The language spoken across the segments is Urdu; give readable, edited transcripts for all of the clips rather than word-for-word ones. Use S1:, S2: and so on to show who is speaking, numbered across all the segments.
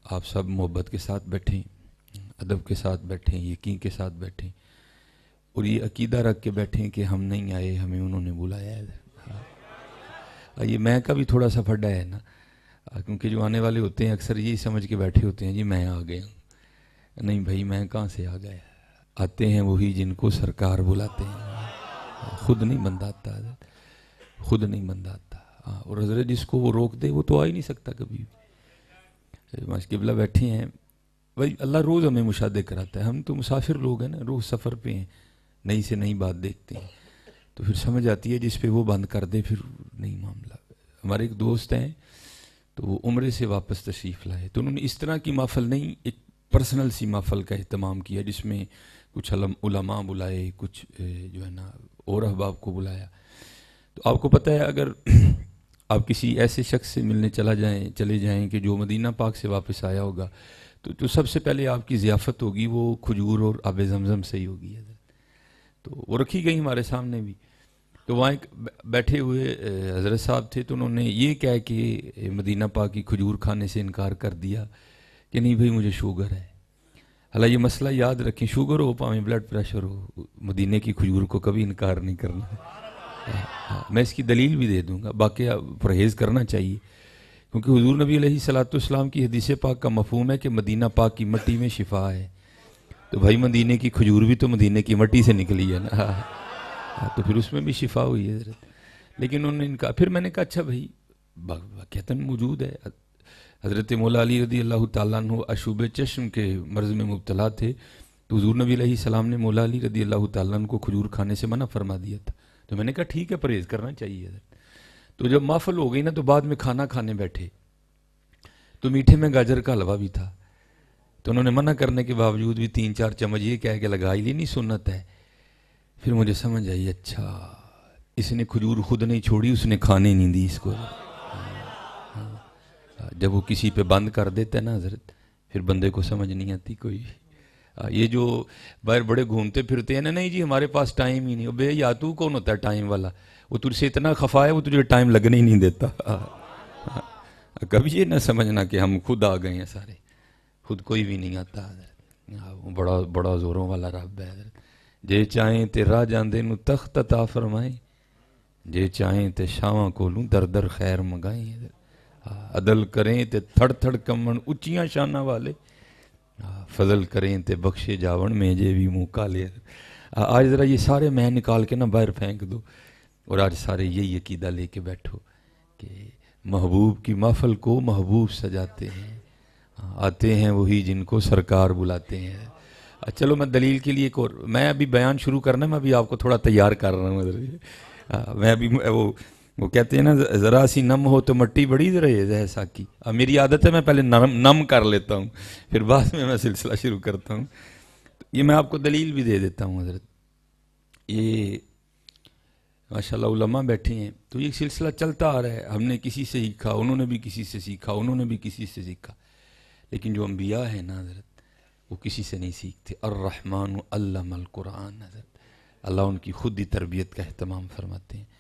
S1: آپ سب محبت کے ساتھ بیٹھیں، ادب کے ساتھ بیٹھیں، یقین کے ساتھ بیٹھیں، اور یہ عقیدہ رکھ کے بیٹھیں کہ ہم نہیں آئے، ہمیں انہوں نے بلایا ہے۔ یہ میں کا بھی تھوڑا سا پھڈا ہے نا، کیونکہ جو آنے والے ہوتے ہیں اکثر یہی سمجھ کے بیٹھے ہوتے ہیں جی میں آ گیا ہوں۔ نہیں بھائی، میں کہاں سے آ گیا، آتے ہیں وہی جن کو سرکار بلاتے ہیں، خود نہیں بندہ آتا، خود نہیں بندہ آتا۔ اور حضرت جس کو وہ روک دے وہ تو آ ہی نہیں سکتا کبھی بھی۔ ماشاء قبلہ بیٹھے ہیں بھائی، اللہ روز ہمیں مشاہدے کراتا ہے، ہم تو مسافر لوگ ہیں نا، روز سفر پہ ہیں، نئی سے نئی بات دیکھتے ہیں، تو پھر سمجھ آتی ہے جس پہ وہ بند کر دے پھر نہیں معاملہ۔ ہمارے ایک دوست ہیں تو وہ عمرے سے واپس تشریف لائے، تو انہوں نے اس طرح کی محفل نہیں، ایک پرسنل سی محفل کا اہتمام کیا جس میں کچھ علماء بلائے، کچھ جو ہے نا اور احباب کو بلایا۔ تو آپ کو پتہ ہے اگر آپ کسی ایسے شخص سے ملنے چلے جائیں کہ جو مدینہ پاک سے واپس آیا ہوگا، تو جو سب سے پہلے آپ کی ضیافت ہوگی وہ کھجور اور آب زمزم سے ہی ہوگی۔ تو وہ رکھی گئی ہمارے سامنے بھی، تو وہاں ایک بیٹھے ہوئے حضرت صاحب تھے، تو انہوں نے یہ کہہ کے مدینہ پاک کی کھجور کھانے سے انکار کر دیا کہ نہیں بھائی مجھے شوگر ہے۔ حالانکہ یہ مسئلہ یاد رکھیں، شوگر ہو پاویں بلڈ پریشر ہو، مدینے کی کھجور کو کبھی انکار نہیں کرنا۔ میں اس کی دلیل بھی دے دوں گا، باقی پرہیز کرنا چاہیے، کیونکہ حضور نبی علیہ الصلوۃ والسلام کی حدیث پاک کا مفہوم ہے کہ مدینہ پاک کی مٹی میں شفا ہے، تو بھائی مدینے کی کھجور بھی تو مدینے کی مٹی سے نکلی ہے نا، تو پھر اس میں بھی شفا ہوئی ہے حضرت۔ لیکن انہوں نے انکار، پھر میں نے کہا اچھا بھائی واقعتاً موجود ہے۔ حضرت مولا علی رضی اللہ تعالیٰ عنہ اشوب چشم کے مرض میں مبتلا تھے، تو حضور نبی علیہ السلام نے مولا علی رضی اللہ تعالیٰ عنہ کو کھجور کھانے سے منع فرما دیا تھا، تو میں نے کہا ٹھیک ہے پرہیز کرنا چاہیے حضرت۔ تو جب محفل ہو گئی نا تو بعد میں کھانا کھانے بیٹھے، تو میٹھے میں گاجر کا حلوہ بھی تھا، تو انہوں نے منع کرنے کے باوجود بھی 3-4 چمچ یہ کہہ کے لگا ہی لی، نہیں سنت ہے۔ پھر مجھے سمجھ آئی اچھا اس نے کھجور خود نہیں چھوڑی، اس نے کھانے نہیں دی اس کو۔ جب وہ کسی پہ بند کر دیتا ہے نا حضرت، پھر بندے کو سمجھ نہیں آتی کوئی۔ یہ جو باہر بڑے گھومتے پھرتے ہیں نا، نہیں جی ہمارے پاس ٹائم ہی نہیں، بے یا تو کون ہوتا ہے ٹائم والا، وہ تجھ سے اتنا خفا ہے وہ تجھے ٹائم لگنے ہی نہیں دیتا۔ کبھی یہ نہ سمجھنا کہ ہم خود آ گئے ہیں سارے، خود کوئی بھی نہیں آتا حضرت، بڑا بڑا زوروں والا رب ہے حضرت۔ جے چاہیں تے راہ جاندے نو تخت عطا فرمائیں، جے چاہیں تے شاواں کولوں در در خیر منگائیں حضرت۔ عدل کریں تے تھڑ تھڑ کمن اچیاں شانہ والے، فضل کریں تے بخشے جاون میں جے بھی منہ کالے۔ آج ذرا یہ سارے میں نکال کے نا باہر پھینک دو، اور آج سارے یہی عقیدہ لے کے بیٹھو کہ محبوب کی محفل کو محبوب سجاتے ہیں، آتے ہیں وہی جن کو سرکار بلاتے ہیں۔ چلو میں دلیل کے لیے ایک اور، میں ابھی بیان شروع کرنا ہے، میں ابھی آپ کو تھوڑا تیار کر رہا ہوں۔ میں ابھی وہ کہتے ہیں نا ذرا سی نم ہو تو مٹی بڑی ایسا کی، میری عادت ہے میں پہلے نم کر لیتا ہوں، پھر بعد میں سلسلہ شروع کرتا ہوں۔ یہ میں آپ کو دلیل بھی دے دیتا ہوں حضرت۔ یہ ماشاءاللہ علماء بیٹھے ہیں تو یہ سلسلہ چلتا آ رہا ہے، ہم نے کسی سے سیکھا، انہوں نے بھی کسی سے سیکھا، انہوں نے بھی کسی سے سیکھا، لیکن جو انبیاء ہیں نا حضرت وہ کسی سے نہیں سیکھتے۔ الرحمن علم القرآن، حضرت اللہ ان کی خود ہی تربیت کا اہتمام فرماتے ہیں۔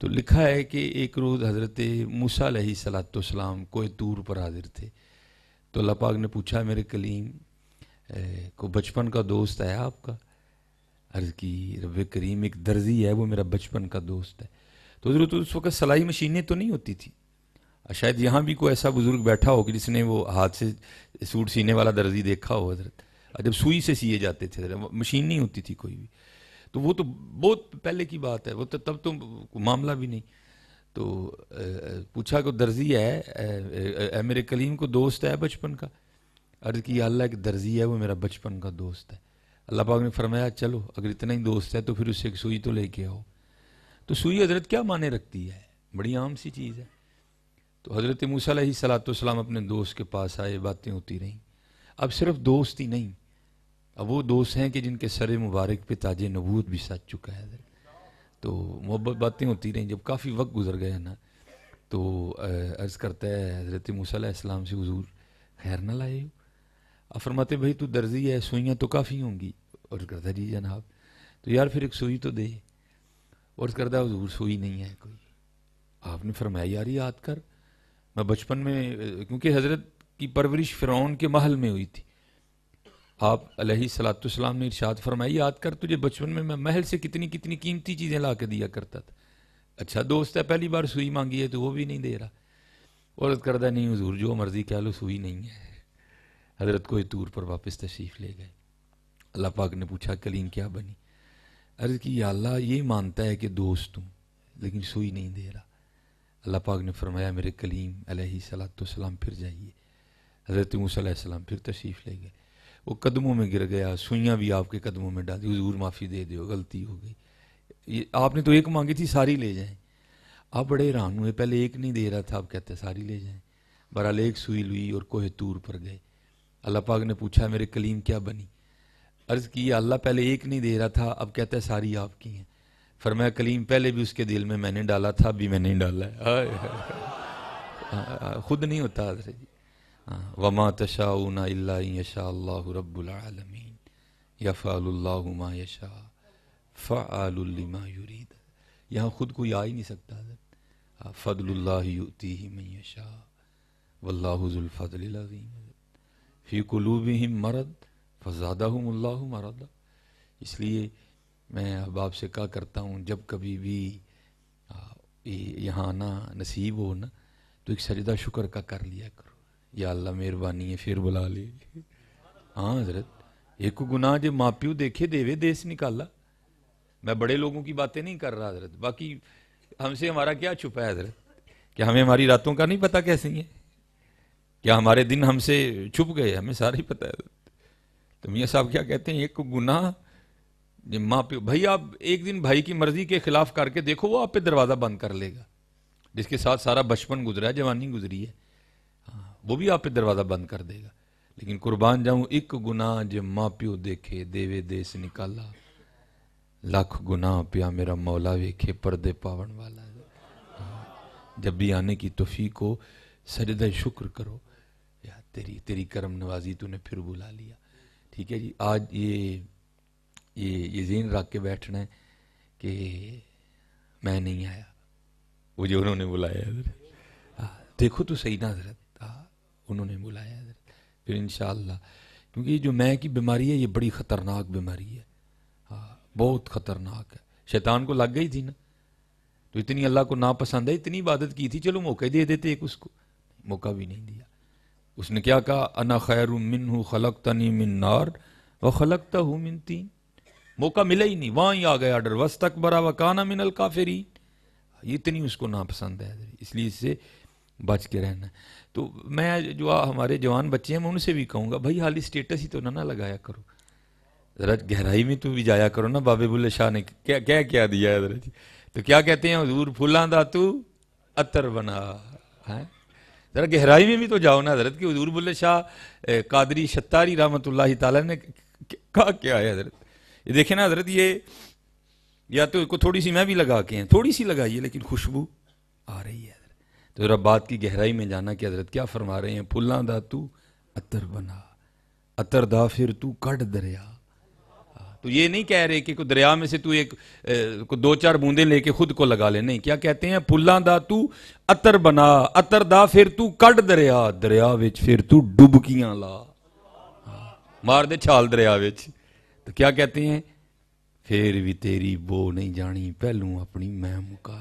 S1: تو لکھا ہے کہ ایک روز حضرت موسیٰ علیہ السلام کوہ طور پر حاضر تھے، تو اللہ پاک نے پوچھا میرے کلیم کو بچپن کا دوست ہے آپ کا؟ عرض کی رب کریم ایک درزی ہے وہ میرا بچپن کا دوست ہے۔ تو حضرت اس وقت سلائی مشینیں تو نہیں ہوتی تھی، شاید یہاں بھی کوئی ایسا بزرگ بیٹھا ہو کہ جس نے وہ ہاتھ سے سوٹ سینے والا درزی دیکھا ہو حضرت، جب سوئی سے سیے جاتے تھے مشین نہیں ہوتی تھی کوئی بھی، تو وہ تو بہت پہلے کی بات ہے، وہ تو تب تو معاملہ بھی نہیں۔ تو پوچھا کہ درزی ہے میرے کلیم کو دوست ہے بچپن کا؟ عرض کی اللہ ایک درزی ہے وہ میرا بچپن کا دوست ہے۔ اللہ پاک نے فرمایا چلو اگر اتنا ہی دوست ہے تو پھر اس سے ایک سوئی تو لے کے آؤ۔ تو سوئی حضرت کیا معنی رکھتی ہے، بڑی عام سی چیز ہے۔ تو حضرت موسیٰ علیہ السلام اپنے دوست کے پاس آئے، باتیں ہوتی رہیں۔ اب صرف دوست ہی نہیں، اب وہ دوست ہیں کہ جن کے سر مبارک پہ تاج نبوت بھی سج چکا ہے حضرت۔ تو محبت باتیں ہوتی رہیں، جب کافی وقت گزر گیا نا تو عرض کرتا ہے حضرت موسیٰ علیہ السلام سے حضور خیر نہ لائے ہو؟ اب فرماتے بھائی تو درزی ہے، سوئیاں تو کافی ہوں گی۔ عرض کرتا جی جناب، تو یار پھر ایک سوئی تو دے۔ عرض کرتا حضور سوئی نہیں ہے کوئی۔ آپ نے فرمایا یار یاد کر، میں بچپن میں، کیونکہ حضرت کی پرورش فرعون کے محل میں ہوئی تھی. آپ علیہ الصلوۃ والسلام نے ارشاد فرمایا یاد کر تجھے بچپن میں محل سے کتنی کتنی قیمتی چیزیں لا کے دیا کرتا تھا. اچھا دوست ہے, پہلی بار سوئی مانگی ہے تو وہ بھی نہیں دے رہا. عورت کردہ نہیں حضور جو مرضی کہہ لو سوئی نہیں ہے. حضرت کوہ طور پر واپس تشریف لے گئے. اللہ پاک نے پوچھا کلیم کیا بنی؟ عرض کی یا اللہ یہ مانتا ہے کہ دوست ہوں لیکن سوئی نہیں دے رہا. اللہ پاک نے فرمایا میرے کلیم علیہ الصلوۃ والسلام پھر جائیے. حضرت موسیٰ علیہ السلام پھر تشریف لے گئے. وہ قدموں میں گر گیا, سوئیاں بھی آپ کے قدموں میں ڈال دی. حضور معافی دے دیو, غلطی ہو گئی, یہ آپ نے تو ایک مانگی تھی ساری لے جائیں. آپ بڑے حیران ہوئے, پہلے ایک نہیں دے رہا تھا, آپ کہتے ساری لے جائیں. بہرحال ایک سوئی لوئی اور کوہ طور پر گئے. اللہ پاک نے پوچھا میرے کلیم کیا بنی؟ عرض کی اللہ پہلے ایک نہیں دے رہا تھا, اب کہتا ہے ساری آپ کی ہیں. فرمایا کلیم پہلے بھی اس کے دل میں نے ڈالا تھا, اب بھی میں نہیں ڈالا ہے. خود نہیں ہوتا حضرت جی. وما تشاؤون الا ان یشاء اللہ رب العالمین یفعل اللہ ما یشاء فعال لما یرید. یہاں خود کوئی آ ہی نہیں سکتا حضرت. فضل اللہ یؤتیہ من یشاء واللہ ذو الفضل العظیم. فی قلوبہم مرض فزادہم اللہ مرضا. اس لیے میں اب آپ سے کہا کرتا ہوں جب کبھی بھی یہاں آنا نصیب ہو نا تو ایک سجدہ شکر کا کر لیا کرو. یا اللہ مہربانی ہے پھر بلا لے. ہاں حضرت ایک گناہ جو ماں پیو دیکھے دیوے دیس نکالا. میں بڑے لوگوں کی باتیں نہیں کر رہا حضرت, باقی ہم سے ہمارا کیا چھپا ہے حضرت؟ کیا ہمیں ہماری راتوں کا نہیں پتا کیسی ہیں؟ کیا ہمارے دن ہم سے چھپ گئے؟ ہمیں سارا ہی پتا ہے حضرت. تو میاں صاحب کیا کہتے ہیں ایک گناہ ماں پیو, بھائی آپ ایک دن بھائی کی مرضی کے خلاف کر کے دیکھو وہ آپ پہ دروازہ بند کر لے گا. جس کے ساتھ سارا بچپن گزرا ہے, جوانی گزری ہے, وہ بھی آپ پہ دروازہ بند کر دے گا. لیکن قربان جاؤں ایک گناہ جو ماں پیو دیکھے دیوے دیس نکالا, لاکھ گناہ پیا میرا مولا ویکھے پردے پاون والا. جب بھی آنے کی توفیق ہو سجدہ شکر کرو, یا تیری کرم نوازی تو نے پھر بلا لیا. ٹھیک ہے جی, آج یہ ذہن رکھ کے بیٹھنا ہے کہ میں نہیں آیا, وہ جو انہوں نے بلایا حضرت. دیکھو تو صحیح نا حضرت, انہوں نے بلایا حضرت. پھر انشاءاللہ کیونکہ یہ جو میں کی بیماری ہے یہ بڑی خطرناک بیماری ہے, بہت خطرناک ہے. شیطان کو لگ گئی تھی نا تو اتنی اللہ کو ناپسند ہے, اتنی عبادت کی تھی, چلو موقع دے دیتے ایک, اس کو موقع بھی نہیں دیا. اس نے کیا کہا انا خیر منہ خلقتنی من نار وخلقتہ من طین. موقع ملا ہی نہیں, وہاں ہی آ گیا آرڈر واستکبر وکان من الکافرین. یہ اتنی اس کو ناپسند ہے, اس لیے اس سے بچ کے رہنا ہے. تو میں جو ہمارے جوان بچے ہیں میں ان سے بھی کہوں گا بھائی حالی سٹیٹس ہی تو نہ لگایا کرو, ذرا گہرائی میں تو بھی جایا کرو نا. بابے بلے شاہ نے کیا دیا ہے حضرت, تو کیا کہتے ہیں حضور پھولاں دا تو عطر بنا ہے. ذرا گہرائی میں بھی تو جاؤ نا حضرت, کہ حضور بلے شاہ قادری شتاری رحمۃ اللہ تعالی نے کہا کیا ہے حضرت. یہ دیکھیں نا حضرت, یہ یا تو تھوڑی سی میں بھی لگا کے ہیں, تھوڑی سی لگائیے لیکن خوشبو آ رہی ہے. تو ذرا بات کی گہرائی میں جانا کہ حضرت کیا فرما رہے ہیں. پھلاں دا تو عطر بنا, عطر دا پھر تو کڈ دریا. تو یہ نہیں کہہ رہے کہ کوئی دریا میں سے تو ایک دو چار بوندیں لے کے خود کو لگا لے, نہیں. کیا کہتے ہیں پھلاں دا تو عطر بنا, عطر دا پھر تو کڈ دریا, دریا وچ پھر تو ڈبکیاں لا, مار دے چھال دریا وچ. تو کیا کہتے ہیں پھر بھی تیری بو نہیں جانی پہلوں اپنی میں مکا.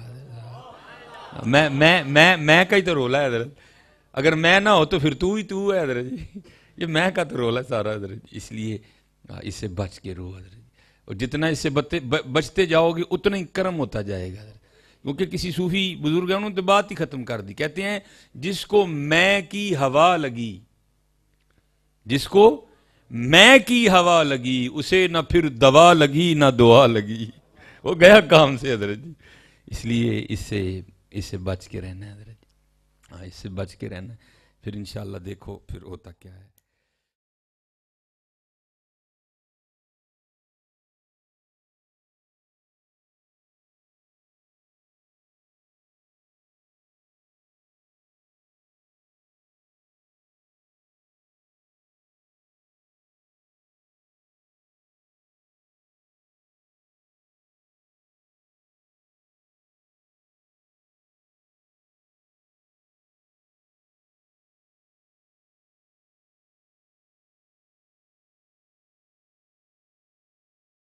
S1: میں کا ہی تو رولا ہے حضرت, اگر میں نہ ہو تو پھر تو ہی تو ہے حضرت جی. یہ میں کا تو رولا ہے سارا حضرت. اس لیے اس سے بچ کے رو حضرت, اور جتنا اس سے بچتے جاؤ گے اتنا ہی کرم ہوتا جائے گا حضرت. کیونکہ کسی صوفی بزرگ انہوں نے بات ہی ختم کر دی, کہتے ہیں جس کو میں کی ہوا لگی, جس کو میں کی ہوا لگی اسے نہ پھر دوا لگی نہ دعا لگی, وہ گیا کام سے حضرت جی. اس لیے اس سے بچ کے رہنا ہے حضرت. اس سے بچ کے رہنا ہے. پھر انشاءاللہ دیکھو پھر ہوتا کیا ہے.